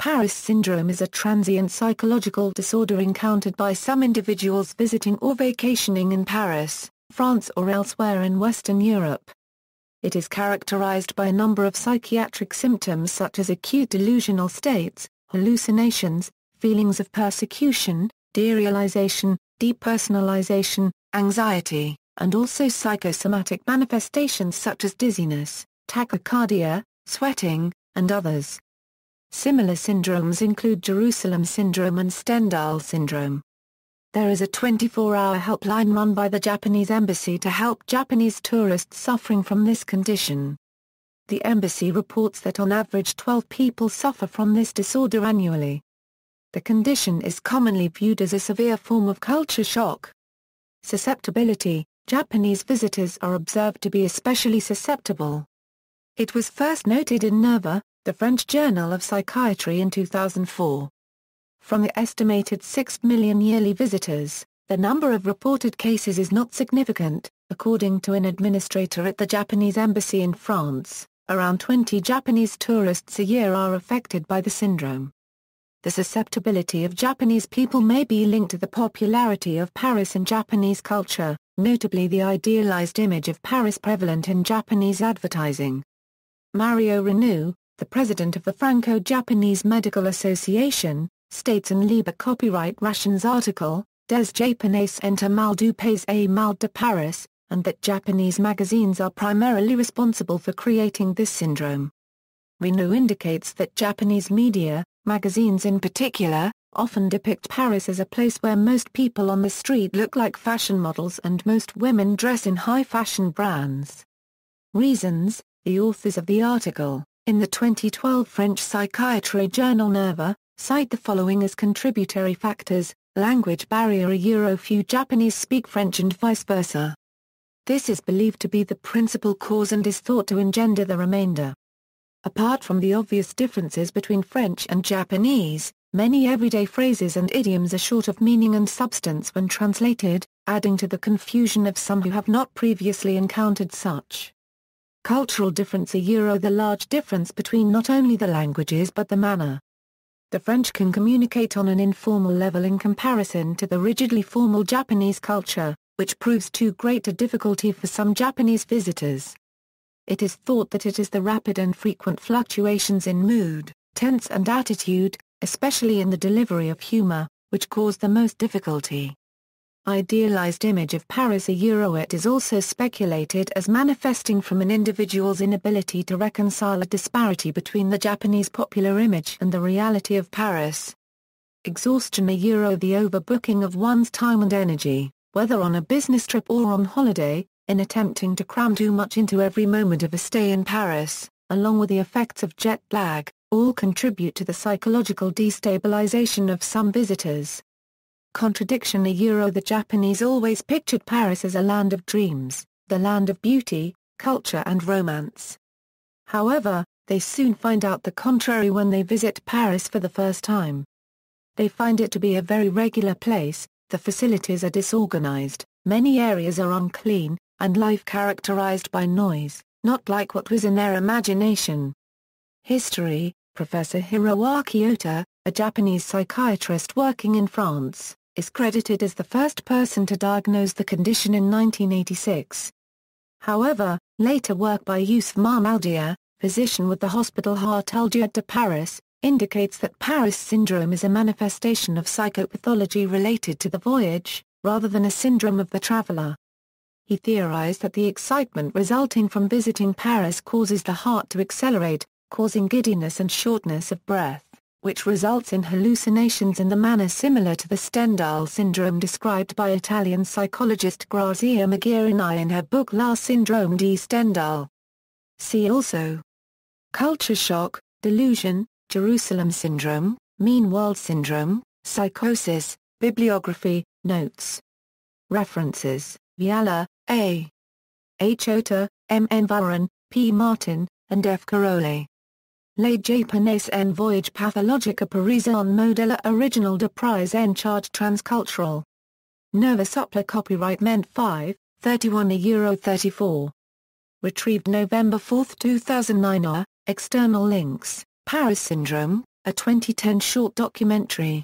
Paris syndrome is a transient psychological disorder encountered by some individuals visiting or vacationing in Paris, France or elsewhere in Western Europe. It is characterized by a number of psychiatric symptoms such as acute delusional states, hallucinations, feelings of persecution, derealization, depersonalization, anxiety, and also psychosomatic manifestations such as dizziness, tachycardia, sweating, and others. Similar syndromes include Jerusalem syndrome and Stendhal syndrome. There is a 24-hour helpline run by the Japanese embassy to help Japanese tourists suffering from this condition. The embassy reports that on average 12 people suffer from this disorder annually. The condition is commonly viewed as a severe form of culture shock. Susceptibility: Japanese visitors are observed to be especially susceptible. It was first noted in Nerva, the French Journal of Psychiatry in 2004. From the estimated 6 million yearly visitors, the number of reported cases is not significant. According to an administrator at the Japanese embassy in France, around 20 Japanese tourists a year are affected by the syndrome. The susceptibility of Japanese people may be linked to the popularity of Paris in Japanese culture, notably the idealized image of Paris prevalent in Japanese advertising. Mario Renou, the president of the Franco-Japanese Medical Association, states in Libre Copyright Ration's article, Des Japonais ont mal du pays et mal de Paris, and that Japanese magazines are primarily responsible for creating this syndrome. Renou indicates that Japanese media, magazines in particular, often depict Paris as a place where most people on the street look like fashion models and most women dress in high-fashion brands. Reasons: the authors of the article, in the 2012 French psychiatry journal Nerva, cite the following as contributory factors: language barrier. Few Japanese speak French and vice versa. This is believed to be the principal cause and is thought to engender the remainder. Apart from the obvious differences between French and Japanese, many everyday phrases and idioms are short of meaning and substance when translated, adding to the confusion of some who have not previously encountered such. Cultural difference. The large difference between not only the languages but the manner. The French can communicate on an informal level in comparison to the rigidly formal Japanese culture, which proves too great a difficulty for some Japanese visitors. It is thought that it is the rapid and frequent fluctuations in mood, tense and attitude, especially in the delivery of humor, which cause the most difficulty. Idealized image of Paris. It is also speculated as manifesting from an individual's inability to reconcile a disparity between the Japanese popular image and the reality of Paris. Exhaustion. The overbooking of one's time and energy, whether on a business trip or on holiday, in attempting to cram too much into every moment of a stay in Paris, along with the effects of jet lag, all contribute to the psychological destabilization of some visitors. Contradiction. The Japanese always pictured Paris as a land of dreams, the land of beauty, culture and romance. However, they soon find out the contrary when they visit Paris for the first time. They find it to be a very regular place, the facilities are disorganized, many areas are unclean, and life characterized by noise, not like what was in their imagination. History. Professor Hiroaki Ota, a Japanese psychiatrist working in France, is credited as the first person to diagnose the condition in 1986. However, later work by Youssef Mahmoudia, physician with the Hospital Heart-Algier de Paris, indicates that Paris syndrome is a manifestation of psychopathology related to the voyage, rather than a syndrome of the traveler. He theorized that the excitement resulting from visiting Paris causes the heart to accelerate, causing giddiness and shortness of breath, which results in hallucinations in the manner similar to the Stendhal syndrome described by Italian psychologist Grazia Maggirini in her book La Syndrome di Stendhal. See also: culture shock, delusion, Jerusalem syndrome, mean world syndrome, psychosis, bibliography, notes. References: Viala, A. H. Ota, M. N. Varan, P. Martin, and F. Carole. Les Japonais en voyage pathologique à Paris en modèle original de prise en charge transcultural. Nerva Suppler copyright Ment 5, 31 €34. Retrieved November 4, 2009. External links: Paris syndrome, a 2010 short documentary.